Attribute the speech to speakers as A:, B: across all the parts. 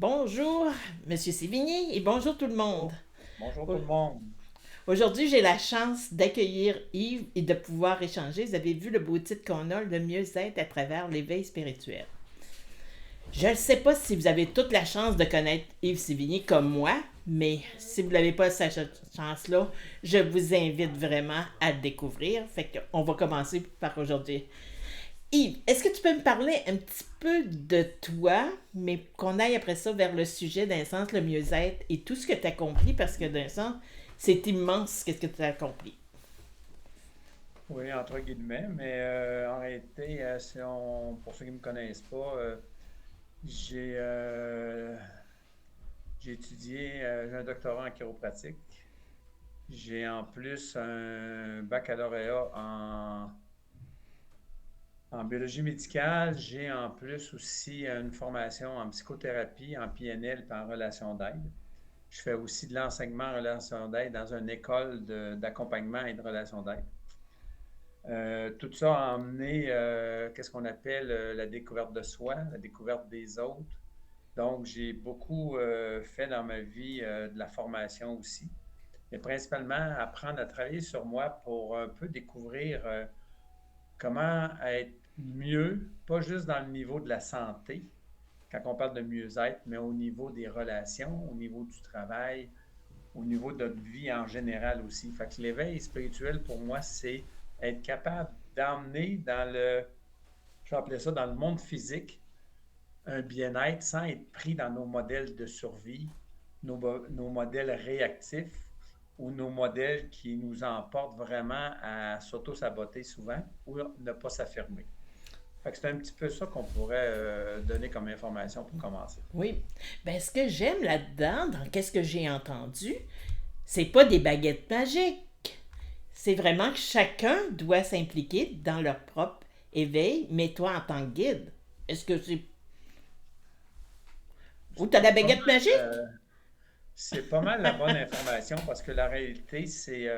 A: Bonjour, Monsieur Sévigny, et bonjour tout le monde.
B: Bonjour. Bonjour tout
A: Au-
B: le monde.
A: Aujourd'hui, j'ai la chance d'accueillir Yves et de pouvoir échanger. Vous avez vu le beau titre qu'on a, le mieux-être à travers l'éveil spirituel. Je ne sais pas si vous avez toute la chance de connaître Yves Sévigny comme moi, mais si vous n'avez pas cette chance-là, je vous invite vraiment à le découvrir. Fait qu'on va commencer par aujourd'hui. Yves, est-ce que tu peux me parler un petit peu de toi, mais qu'on aille après ça vers le sujet, d'un sens, le mieux-être et tout ce que tu as accompli, parce que d'un sens, c'est immense qu'est-ce que tu as accompli.
B: Oui, entre guillemets, mais en réalité, pour ceux qui ne me connaissent pas, j'ai j'ai étudié, j'ai un doctorat en chiropratique. J'ai en plus un baccalauréat en biologie médicale. J'ai en plus aussi une formation en psychothérapie, en PNL et en relation d'aide. Je fais aussi de l'enseignement en relation d'aide dans une école d'accompagnement et de relation d'aide. Tout ça a amené, qu'est-ce qu'on appelle la découverte de soi, la découverte des autres. Donc, j'ai beaucoup fait dans ma vie de la formation aussi, mais principalement apprendre à travailler sur moi pour un peu découvrir comment être mieux, pas juste dans le niveau de la santé, quand on parle de mieux-être, mais au niveau des relations, au niveau du travail, au niveau de notre vie en général aussi. Fait que l'éveil spirituel, pour moi, c'est être capable d'emmener je vais appeler ça dans le monde physique, un bien-être sans être pris dans nos modèles de survie, nos modèles réactifs ou nos modèles qui nous emportent vraiment à s'auto-saboter souvent ou ne pas s'affirmer. Fait que c'est un petit peu ça qu'on pourrait donner comme information pour commencer.
A: Oui. Ben, ce que j'aime là-dedans, dans qu'est-ce que j'ai entendu, c'est pas des baguettes magiques. C'est vraiment que chacun doit s'impliquer dans leur propre éveil, mais toi en tant que guide. Est-ce que c'est. Ou t'as la
B: C'est pas
A: baguette
B: mal,
A: magique?
B: c'est pas mal la bonne information parce que la réalité, c'est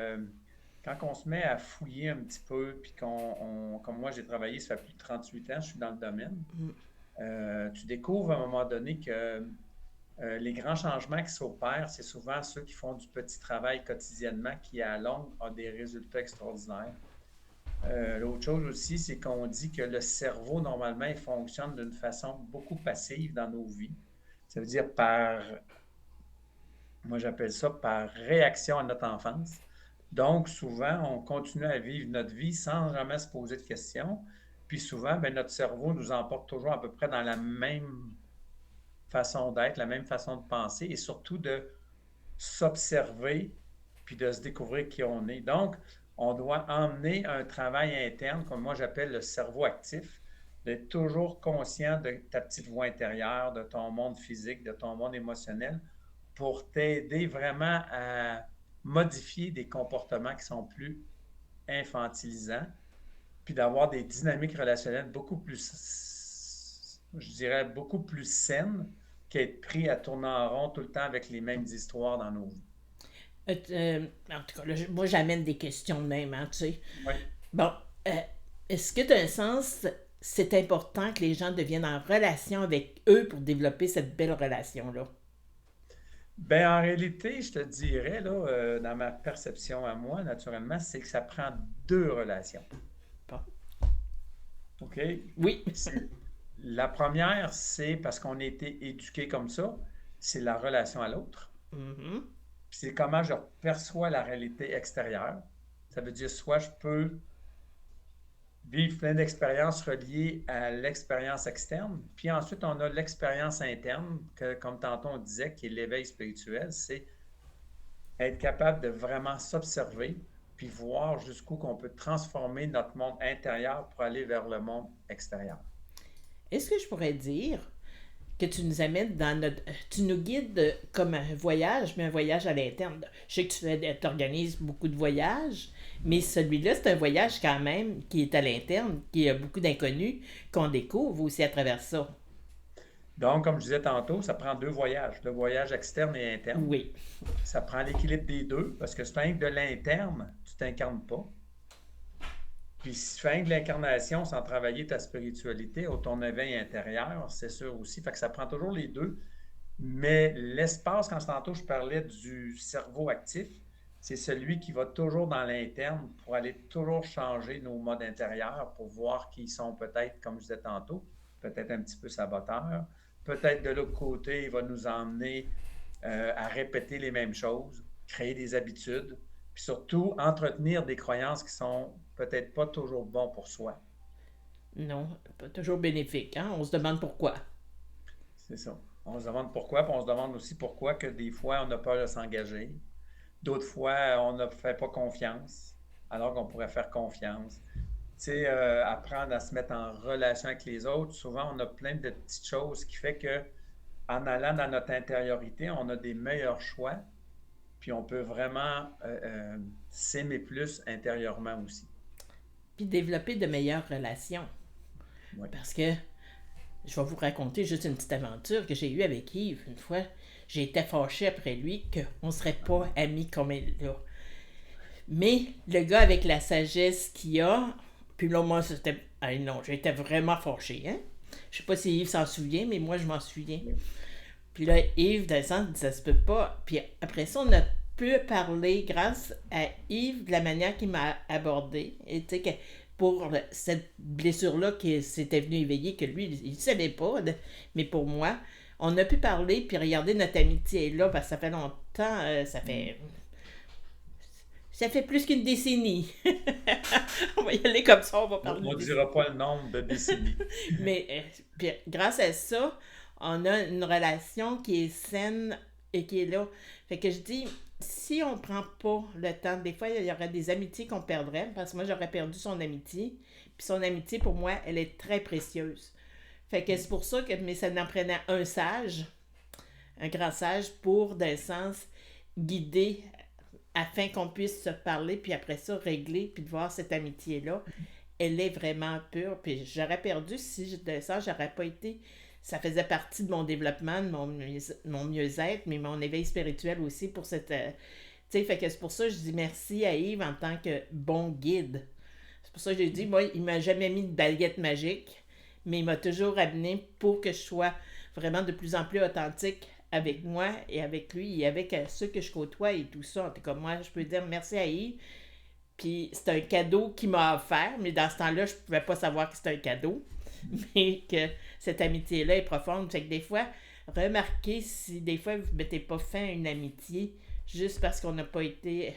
B: quand on se met à fouiller un petit peu, puis comme moi j'ai travaillé, ça fait plus de 38 ans, je suis dans le domaine, tu découvres à un moment donné que les grands changements qui s'opèrent, c'est souvent ceux qui font du petit travail quotidiennement qui, à longue, ont des résultats extraordinaires. L'autre chose aussi, c'est qu'on dit que le cerveau, normalement, il fonctionne d'une façon beaucoup passive dans nos vies. Ça veut dire moi j'appelle ça par réaction à notre enfance. Donc, souvent, on continue à vivre notre vie sans jamais se poser de questions. Puis souvent, ben, notre cerveau nous emporte toujours à peu près dans la même façon d'être, la même façon de penser et surtout de s'observer puis de se découvrir qui on est. Donc, on doit emmener un travail interne, comme moi j'appelle le cerveau actif, d'être toujours conscient de ta petite voix intérieure, de ton monde physique, de ton monde émotionnel, pour t'aider vraiment à modifier des comportements qui sont plus infantilisants, puis d'avoir des dynamiques relationnelles beaucoup plus, je dirais, beaucoup plus saines qu'être pris à tourner en rond tout le temps avec les mêmes histoires dans nos vies.
A: En tout cas, là, moi j'amène des questions de même, hein, tu sais.
B: Oui.
A: Bon, euh, est-ce que d'un sens, c'est important que les gens deviennent en relation avec eux pour développer cette belle relation-là?
B: Ben, en réalité, je te dirais, là, dans ma perception à moi, naturellement, c'est que ça prend deux relations.
A: Bon.
B: OK?
A: Oui.
B: C'est- La première, c'est parce qu'on a été éduqué comme ça, c'est la relation à l'autre.
A: Mhm.
B: Puis c'est comment je perçois la réalité extérieure. Ça veut dire soit je peux vivre plein d'expériences reliées à l'expérience externe, puis ensuite on a l'expérience interne, que, comme tantôt on disait, qui est l'éveil spirituel, c'est être capable de vraiment s'observer, puis voir jusqu'où qu'on peut transformer notre monde intérieur pour aller vers le monde extérieur.
A: Est-ce que je pourrais dire que tu nous amènes dans notre. Tu nous guides comme un voyage, mais un voyage à l'interne. Je sais que tu organises beaucoup de voyages, mais celui-là, c'est un voyage quand même qui est à l'interne, qui a beaucoup d'inconnus, qu'on découvre aussi à travers ça.
B: Donc, comme je disais tantôt, ça prend deux voyages, le voyage externe et interne.
A: Oui.
B: Ça prend l'équilibre des deux, parce que si tu fais de l'interne, tu ne t'incarnes pas. Puis si tu fais de l'incarnation sans travailler ta spiritualité ou ton éveil intérieur, c'est sûr aussi. Fait que ça prend toujours les deux. Mais l'espace, quand tantôt je parlais du cerveau actif, c'est celui qui va toujours dans l'interne pour aller toujours changer nos modes intérieurs pour voir qu'ils sont peut-être, comme je disais tantôt, peut-être un petit peu saboteurs. Peut-être de l'autre côté, il va nous emmener à répéter les mêmes choses, créer des habitudes, puis surtout entretenir des croyances qui sont peut-être pas toujours bons pour soi.
A: Non, pas toujours bénéfique, hein? On se demande pourquoi.
B: C'est ça. On se demande pourquoi, puis on se demande aussi pourquoi que des fois on a peur de s'engager. D'autres fois, on ne fait pas confiance, alors qu'on pourrait faire confiance. Tu sais, apprendre à se mettre en relation avec les autres. Souvent, on a plein de petites choses qui fait que, en allant dans notre intériorité, on a des meilleurs choix, puis on peut vraiment s'aimer plus intérieurement aussi.
A: Puis développer de meilleures relations.
B: Oui.
A: Parce que je vais vous raconter juste une petite aventure que j'ai eue avec Yves. Une fois, j'ai été fâchée après lui qu'on ne serait pas amis comme elle là. Mais le gars avec la sagesse qu'il a, puis là, moi, c'était. Ah non, j'étais vraiment fâchée, hein? Je sais pas si Yves s'en souvient, mais moi, je m'en souviens. Puis là, Yves, dans le sens, ça se peut pas. Puis après ça, on a pu parler grâce à Yves de la manière qu'il m'a abordé. Et tu sais, que pour cette blessure-là qui s'était venue éveiller, que lui, il ne savait pas, mais pour moi, on a pu parler puis regarder notre amitié là, parce que ça fait longtemps, ça fait plus qu'une décennie. On va y aller comme ça, on va parler
B: On
A: de
B: ne
A: décennie.
B: dira pas le nombre de décennies.
A: Mais puis, grâce à ça, on a une relation qui est saine et qui est là. Fait que je dis, si on prend pas le temps, des fois, il y aurait des amitiés qu'on perdrait, parce que moi, j'aurais perdu son amitié. Puis son amitié, pour moi, elle est très précieuse. Fait que c'est pour ça que mais ça en prenait un sage, un grand sage, pour, dans le sens, guider afin qu'on puisse se parler, puis après ça, régler, puis de voir cette amitié-là. Elle est vraiment pure. Puis j'aurais perdu si de ça, j'aurais pas été. Ça faisait partie de mon développement, de mon mieux-être, mais mon éveil spirituel aussi pour cette. Tu sais, fait que c'est pour ça que je dis merci à Yves en tant que bon guide. C'est pour ça que j'ai dit, moi, il m'a jamais mis de baguette magique, mais il m'a toujours amené pour que je sois vraiment de plus en plus authentique avec moi et avec lui et avec ceux que je côtoie et tout ça. En tout cas, moi, je peux dire merci à Yves. Puis c'est un cadeau qu'il m'a offert, mais dans ce temps-là, je pouvais pas savoir que c'était un cadeau, mais que cette amitié-là est profonde. Fait que des fois, remarquez si des fois vous ne mettez pas fin à une amitié juste parce qu'on n'a pas été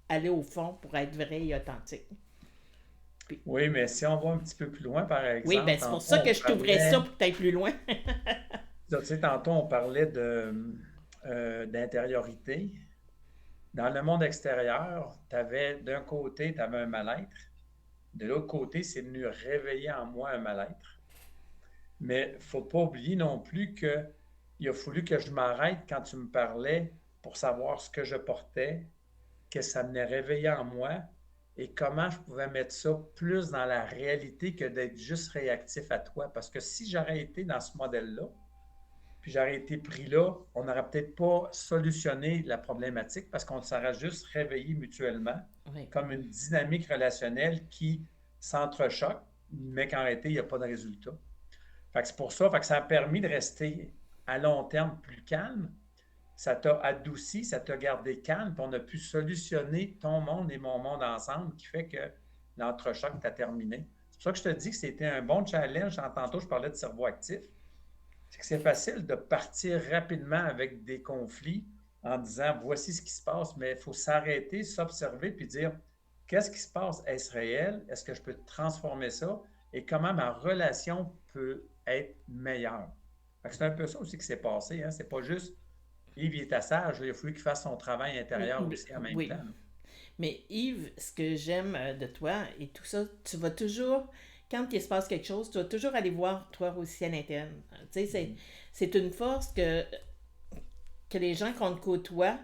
A: allé au fond pour être vrai et authentique. Puis,
B: Oui, mais si on va un petit peu plus loin, par
A: oui, ben
B: exemple,
A: c'est pour
B: tantôt
A: ça
B: on
A: que je t'ouvrais ça
B: parlait,
A: pour que tu ailles plus loin.
B: tu sais, tantôt on parlait d'intériorité. Dans le monde extérieur, tu avais d'un côté, tu avais un mal-être. De l'autre côté, c'est venu réveiller en moi un mal-être. Mais il ne faut pas oublier non plus qu'il a fallu que je m'arrête quand tu me parlais pour savoir ce que je portais, que ça venait réveiller en moi et comment je pouvais mettre ça plus dans la réalité que d'être juste réactif à toi. Parce que si j'aurais été dans ce modèle-là, puis j'aurais été pris là, on n'aurait peut-être pas solutionné la problématique parce qu'on s'aurait juste réveillé mutuellement
A: Oui.
B: comme une dynamique relationnelle qui s'entrechoque, mais qu'en réalité, il n'y a pas de résultat. Fait que c'est pour ça, fait que ça a permis de rester à long terme plus calme. Ça t'a adouci, ça t'a gardé calme, puis on a pu solutionner ton monde et mon monde ensemble, qui fait que l'entrechoc t'a terminé. C'est pour ça que je te dis que c'était un bon challenge. Tantôt, je parlais de cerveau actif. C'est que c'est facile de partir rapidement avec des conflits en disant voici ce qui se passe, mais il faut s'arrêter, s'observer puis dire qu'est-ce qui se passe? Est-ce réel? Est-ce que je peux transformer ça? Et comment ma relation peut être meilleure? C'est un peu ça aussi qui s'est passé. Hein? C'est pas juste Yves il est sage, il a fallu qu'il fasse son travail intérieur aussi en même
A: Oui.
B: temps.
A: Mais Yves, ce que j'aime de toi et tout ça, tu vas toujours, quand il se passe quelque chose, tu vas toujours aller voir toi aussi à l'interne. Tu sais, c'est une force que les gens qu'on te côtoie,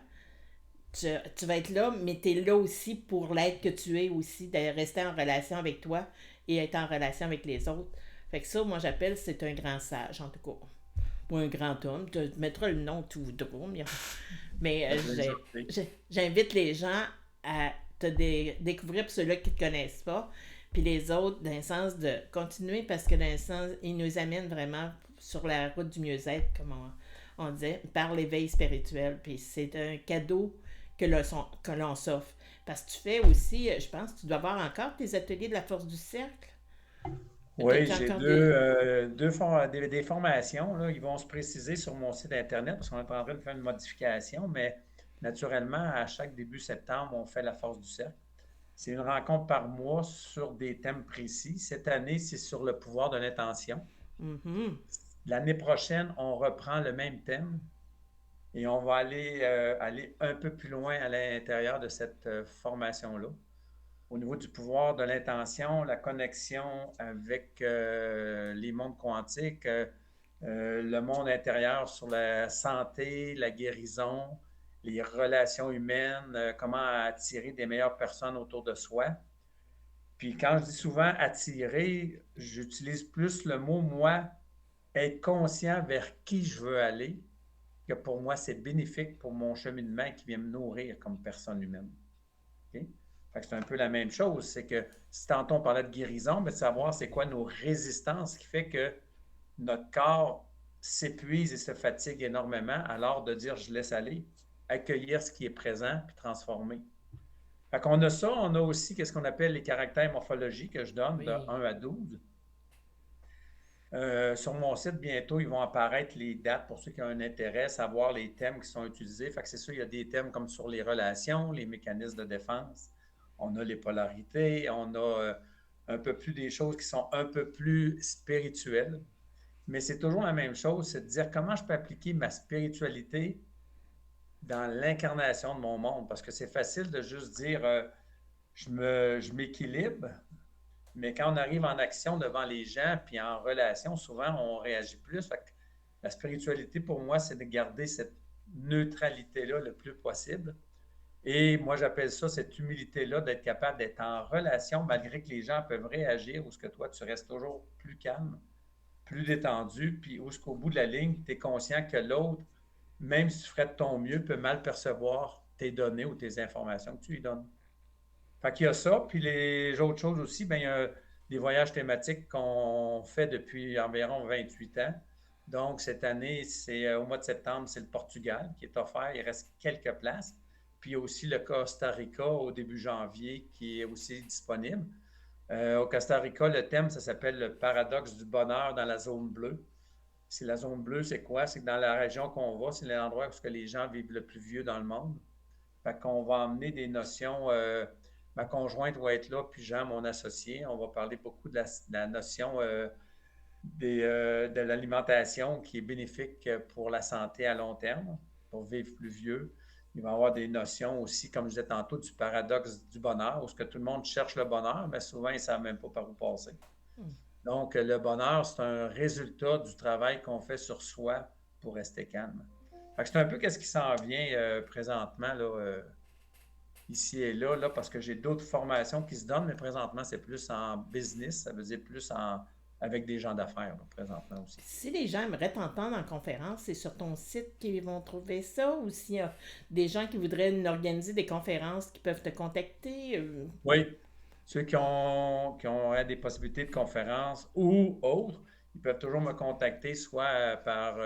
A: tu vas être là, mais tu es là aussi pour l'être que tu es aussi, de rester en relation avec toi et être en relation avec les autres. Fait que ça, moi, j'appelle, c'est un grand sage, en tout cas. Ou un grand homme. Tu mettras le nom que tu voudras. Mais
B: Ça plaisir.
A: j'invite les gens à te découvrir pour ceux-là qui ne te connaissent pas. Puis les autres, dans le sens de continuer, parce que dans le sens, ils nous amènent vraiment sur la route du mieux-être, comme on disait, par l'éveil spirituel. Puis c'est un cadeau que l'on s'offre. Parce que tu fais aussi, je pense, tu dois avoir encore tes ateliers de la force du cercle.
B: Oui,
A: T'as
B: j'ai
A: encore des...
B: des formations, là. Ils vont se préciser sur mon site Internet parce qu'on est en train de faire une modification, mais naturellement, à chaque début septembre, on fait la force du cercle. C'est une rencontre par mois sur des thèmes précis. Cette année, c'est sur le pouvoir de l'intention.
A: Mhm.
B: L'année prochaine, on reprend le même thème et on va aller un peu plus loin à l'intérieur de cette formation-là. Au niveau du pouvoir de l'intention, la connexion avec les mondes quantiques, le monde intérieur sur la santé, la guérison, les relations humaines, comment attirer des meilleures personnes autour de soi. Puis quand je dis souvent attirer, j'utilise plus le mot moi, être conscient vers qui je veux aller, que pour moi c'est bénéfique pour mon cheminement et qui vient me nourrir comme personne humaine. OK? Fait que c'est un peu la même chose, c'est que si tantôt on parlait de guérison, mais de savoir c'est quoi nos résistances qui fait que notre corps s'épuise et se fatigue énormément, alors de dire je laisse aller, accueillir ce qui est présent puis transformer. Fait qu'on a ça, on a aussi qu'est-ce qu'on appelle les caractères morphologiques que je donne de
A: Oui.
B: 1 à 12. Sur mon site, bientôt, ils vont apparaître les dates pour ceux qui ont un intérêt, savoir les thèmes qui sont utilisés. Fait que c'est sûr, il y a des thèmes comme sur les relations, les mécanismes de défense. On a les polarités, on a un peu plus des choses qui sont un peu plus spirituelles. Mais c'est toujours la même chose, c'est de dire comment je peux appliquer ma spiritualité dans l'incarnation de mon monde. Parce que c'est facile de juste dire je m'équilibre, mais quand on arrive en action devant les gens, puis en relation, souvent, on réagit plus. Fait que la spiritualité, pour moi, c'est de garder cette neutralité-là le plus possible. Et moi, j'appelle ça cette humilité-là, d'être capable d'être en relation malgré que les gens peuvent réagir ou ce que toi, tu restes toujours plus calme, plus détendu, puis où ce qu'au bout de la ligne, tu es conscient que l'autre, même si tu ferais de ton mieux, peut mal percevoir tes données ou tes informations que tu lui donnes. Fait qu'il y a ça, puis les autres choses aussi, bien, il y a des voyages thématiques qu'on fait depuis environ 28 ans. Donc, cette année, c'est au mois de septembre, c'est le Portugal qui est offert. Il reste quelques places. Puis, il y a aussi le Costa Rica au début janvier qui est aussi disponible. Au Costa Rica, le thème, ça s'appelle le paradoxe du bonheur dans la zone bleue. C'est la zone bleue, c'est quoi? C'est que dans la région qu'on va, c'est l'endroit où les gens vivent le plus vieux dans le monde. Fait qu'on va emmener des notions. Ma conjointe va être là, puis Jean, mon associé. On va parler beaucoup de la notion de l'alimentation qui est bénéfique pour la santé à long terme, pour vivre plus vieux. Il va y avoir des notions aussi, comme je disais tantôt, du paradoxe du bonheur, où ce que tout le monde cherche le bonheur, mais souvent, ils ne savent même pas par où passer. Donc, le bonheur, c'est un résultat du travail qu'on fait sur soi pour rester calme. Fait que c'est un peu ce qui s'en vient présentement, là, ici et là, là, parce que j'ai d'autres formations qui se donnent, mais présentement, c'est plus en business, ça veut dire plus avec des gens d'affaires, là, présentement aussi.
A: Si les gens aimeraient t'entendre en conférence, c'est sur ton site qu'ils vont trouver ça ou s'il y a des gens qui voudraient organiser des conférences qui peuvent te contacter.
B: Oui, ceux qui ont des possibilités de conférences ou autres, ils peuvent toujours me contacter, soit par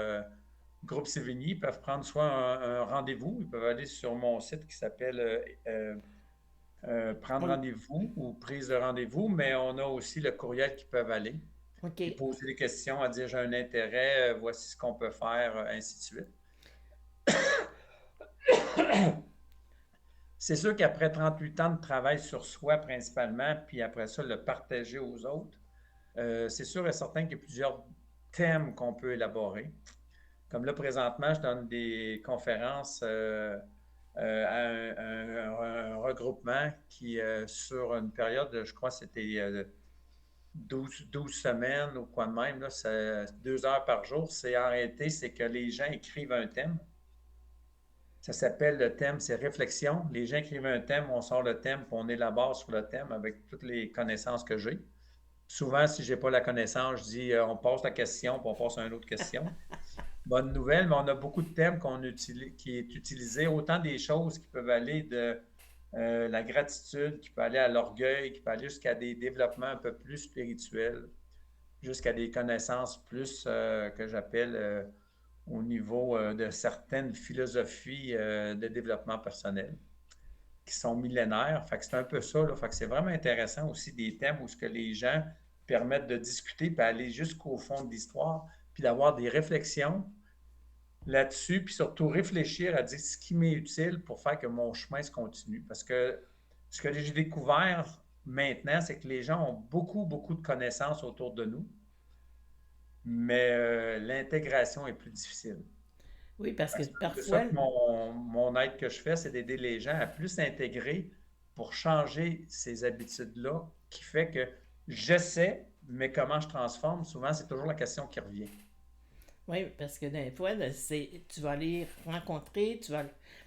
B: Groupe Sévigny, ils peuvent prendre soit un rendez-vous, ils peuvent aller sur mon site qui s'appelle Prendre
A: On-
B: rendez-vous ou prise de rendez-vous, mais on a aussi le courriel qui peuvent aller.
A: OK.
B: Puis poser des questions, à dire j'ai un intérêt, voici ce qu'on peut faire, ainsi de suite. C'est sûr qu'après 38 ans de travail sur soi principalement, puis après ça, le partager aux autres, c'est sûr et certain qu'il y a plusieurs thèmes qu'on peut élaborer. Comme là, présentement, je donne des conférences à un regroupement qui, sur une période, je crois, c'était 12 semaines ou quoi de même, là, c'est 2 heures par jour. C'est en réalité, c'est que les gens écrivent un thème. Ça s'appelle le thème, c'est réflexion. Les gens écrivent un thème, on sort le thème, puis on élabore sur le thème avec toutes les connaissances que j'ai. Souvent, si je n'ai pas la connaissance, je dis on passe la question, puis on passe à une autre question. Bonne nouvelle, mais on a beaucoup de thèmes qui est utilisé, autant des choses qui peuvent aller de la gratitude, qui peut aller à l'orgueil, qui peut aller jusqu'à des développements un peu plus spirituels, jusqu'à des connaissances plus que j'appelle au niveau de certaines philosophies de développement personnel qui sont millénaires. Fait que c'est un peu ça, là. Fait que c'est vraiment intéressant aussi des thèmes où ce que les gens permettent de discuter puis aller jusqu'au fond de l'histoire, puis d'avoir des réflexions là-dessus, puis surtout réfléchir à dire ce qui m'est utile pour faire que mon chemin se continue. Parce que ce que j'ai découvert maintenant, c'est que les gens ont beaucoup, beaucoup de connaissances autour de nous, mais l'intégration est plus difficile.
A: Oui, parce que
B: C'est un peu ça
A: parfois,
B: que mon aide que je fais, c'est d'aider les gens à plus s'intégrer pour changer ces habitudes-là, qui fait que je sais, mais comment je transforme, souvent, c'est toujours la question qui revient.
A: oui, parce que des fois, là, tu vas aller rencontrer, tu vas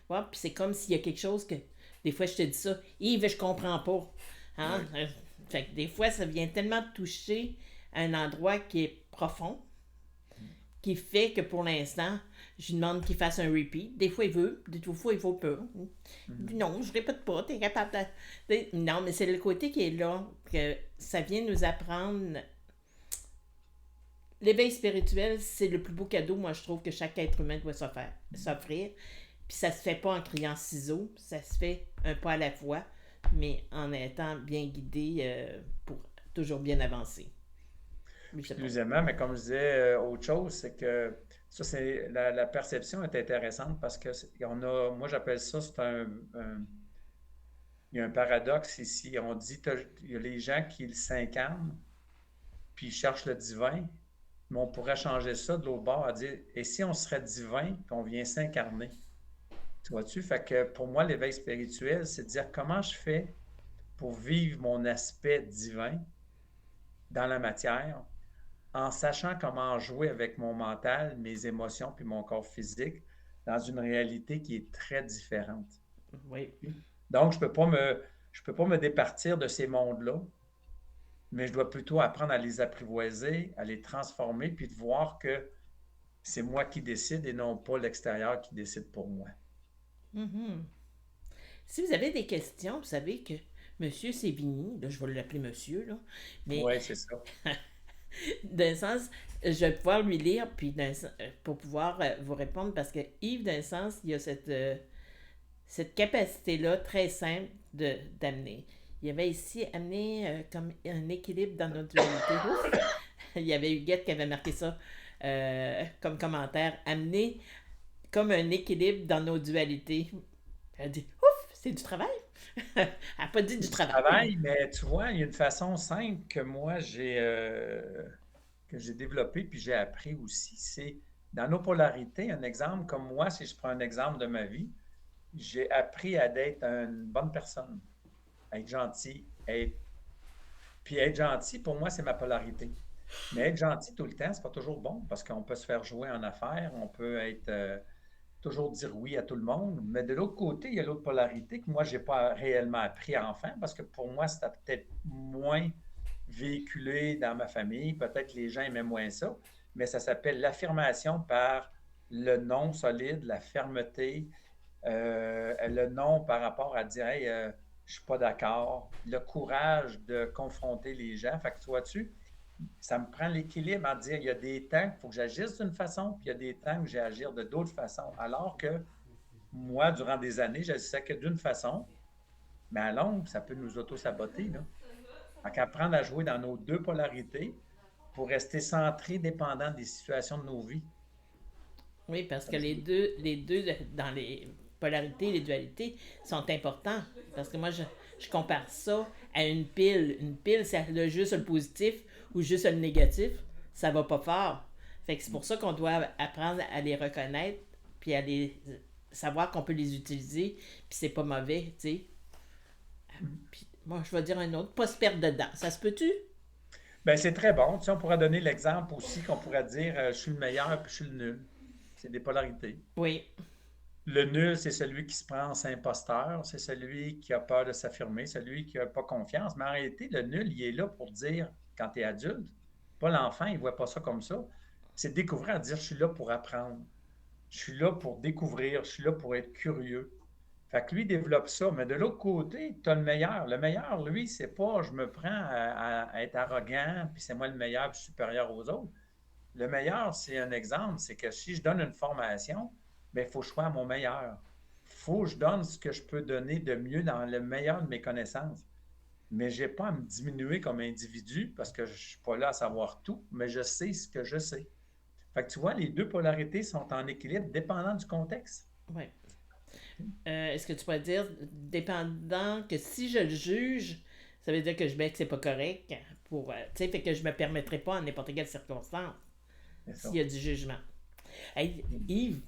A: voir, puis c'est comme s'il y a quelque chose que, des fois, je te dis ça, Yves, je comprends pas. Hein?
B: Oui.
A: Fait que des fois, ça vient tellement toucher un endroit qui est profond, qui fait que pour l'instant, je lui demande qu'il fasse un repeat. Des fois, il veut, des fois, il veut pas. Il dit
B: Mhm.
A: non, je répète pas, t'es capable de. Non, mais c'est le côté qui est là, que ça vient nous apprendre. L'éveil spirituel, c'est le plus beau cadeau, moi, je trouve, que chaque être humain doit s'offrir. Puis ça se fait pas en criant ciseaux, ça se fait un pas à la fois, mais en étant bien guidé pour toujours bien avancer. Oui, je
B: Puis
A: sais pas.
B: deuxièmement, mais comme je disais, autre chose, c'est que ça, c'est la perception est intéressante parce que moi j'appelle ça, il y a un paradoxe ici. On dit, il y a les gens qui s'incarnent, puis ils cherchent le divin, mais on pourrait changer ça de l'autre bord à dire, et si on serait divin, puis on vient s'incarner? Tu vois-tu? Fait que pour moi, l'éveil spirituel, c'est de dire comment je fais pour vivre mon aspect divin dans la matière, en sachant comment jouer avec mon mental, mes émotions, puis mon corps physique dans une réalité qui est très différente.
A: Oui.
B: Donc, je peux pas me départir de ces mondes-là, mais je dois plutôt apprendre à les apprivoiser, à les transformer, puis de voir que c'est moi qui décide et non pas l'extérieur qui décide pour moi.
A: Mhm. Si vous avez des questions, vous savez que Monsieur Sévigny, là, je vais l'appeler Monsieur, là, mais
B: Oui, c'est ça.
A: d'un sens, je vais pouvoir lui lire puis pour pouvoir vous répondre parce que Yves, d'un sens, il y a cette capacité-là très simple d'amener. Il y avait ici amené comme un équilibre dans notre dualité. Ouf! Il y avait Huguette qui avait marqué ça comme commentaire. Amener comme un équilibre dans nos dualités. Elle a dit ouf, c'est du travail. Elle n'a pas dit du travail, mais
B: Travail, mais tu vois, il y a une façon simple que j'ai développée puis j'ai appris aussi. C'est dans nos polarités, un exemple comme moi, si je prends un exemple de ma vie, j'ai appris à être une bonne personne, à être gentil, puis être gentil, pour moi, c'est ma polarité. Mais être gentil tout le temps, c'est pas toujours bon parce qu'on peut se faire jouer en affaires, on peut être toujours dire oui à tout le monde. Mais de l'autre côté, il y a l'autre polarité que moi, je n'ai pas réellement appris à enfant parce que pour moi, c'était peut-être moins véhiculé dans ma famille. Peut-être les gens aimaient moins ça, mais ça s'appelle l'affirmation par le non solide, la fermeté, le non par rapport à dire hey, je ne suis pas d'accord, le courage de confronter les gens. Fait que tu vois-tu, ça me prend l'équilibre à dire il y a des temps qu'il faut que j'agisse d'une façon, puis il y a des temps où j'ai agir de d'autres façons. Alors que moi, durant des années, j'agissais que d'une façon, mais à longue, ça peut nous auto-saboter. Là. Donc, apprendre à jouer dans nos deux polarités pour rester centré, dépendant des situations de nos vies.
A: oui, parce que
B: Comme je dis.
A: les deux dans les polarités, les dualités sont importants. Parce que moi, je compare ça à une pile. Une pile, c'est juste le positif ou juste le négatif. Ça va pas fort. Fait que c'est pour ça qu'on doit apprendre à les reconnaître, puis à les savoir qu'on peut les utiliser, puis c'est pas mauvais, tu sais. Puis moi, je vais dire un autre, pas se perdre dedans. Ça se peut-tu?
B: Ben, c'est très bon. Tu sais, on pourrait donner l'exemple aussi qu'on pourrait dire je suis le meilleur puis je suis le nul. C'est des polarités.
A: Oui.
B: Le nul, c'est celui qui se pense imposteur, c'est celui qui a peur de s'affirmer, celui qui n'a pas confiance. Mais en réalité, le nul, il est là pour dire, quand tu es adulte, pas l'enfant, il ne voit pas ça comme ça. C'est découvrir à dire, je suis là pour apprendre. Je suis là pour découvrir, je suis là pour être curieux. Fait que lui développe ça. Mais de l'autre côté, tu as le meilleur. Le meilleur, lui, c'est pas je me prends à être arrogant, puis c'est moi le meilleur, puis supérieur aux autres. Le meilleur, c'est un exemple, c'est que si je donne une formation, bien, il faut que je sois à mon meilleur. Il faut que je donne ce que je peux donner de mieux dans le meilleur de mes connaissances. Mais je n'ai pas à me diminuer comme individu parce que je ne suis pas là à savoir tout, mais je sais ce que je sais. Fait que tu vois, les deux polarités sont en équilibre dépendant du contexte.
A: Oui. Est-ce que tu pourrais dire, dépendant que si je le juge, ça veut dire que je mets que c'est pas correct pour, tu sais, fait que je me permettrai pas en n'importe quelle circonstance
B: C'est
A: s'il
B: ça.
A: y a du jugement. Hey, Yves,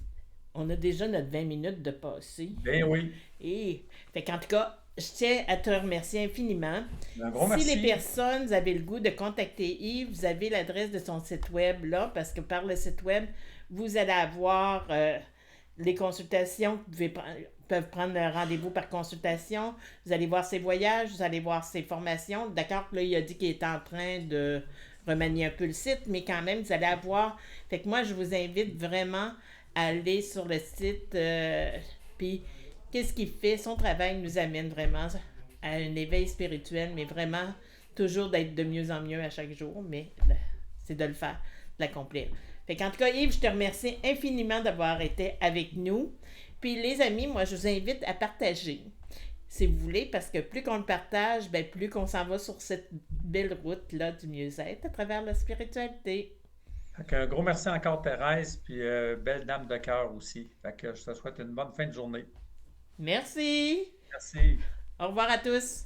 A: on a déjà notre 20 minutes de passé.
B: Ben oui.
A: Et, fait qu'en tout cas, je tiens à te remercier infiniment.
B: Un gros
A: Si les
B: merci.
A: personnes avaient le goût de contacter Yves, vous avez l'adresse de son site web là, parce que par le site web, vous allez avoir les consultations. Peuvent prendre un rendez-vous par consultation. Vous allez voir ses voyages, vous allez voir ses formations. D'accord, là, il a dit qu'il est en train de remanier un peu le site, mais quand même, vous allez avoir. Fait que moi, je vous invite vraiment à aller sur le site. Puis, qu'est-ce qu'il fait? Son travail nous amène vraiment à un éveil spirituel, mais vraiment toujours d'être de mieux en mieux à chaque jour, mais c'est de le faire, de l'accomplir. Fait qu'en tout cas, Yves, je te remercie infiniment d'avoir été avec nous. Puis les amis, moi, je vous invite à partager, si vous voulez, parce que plus qu'on le partage, ben, plus qu'on s'en va sur cette belle route-là du mieux-être à travers la spiritualité.
B: Fait qu'un gros merci encore, Thérèse, puis belle dame de cœur aussi. Fait que je te souhaite une bonne fin de journée.
A: Merci!
B: Merci.
A: Au revoir à tous!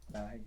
B: Bye.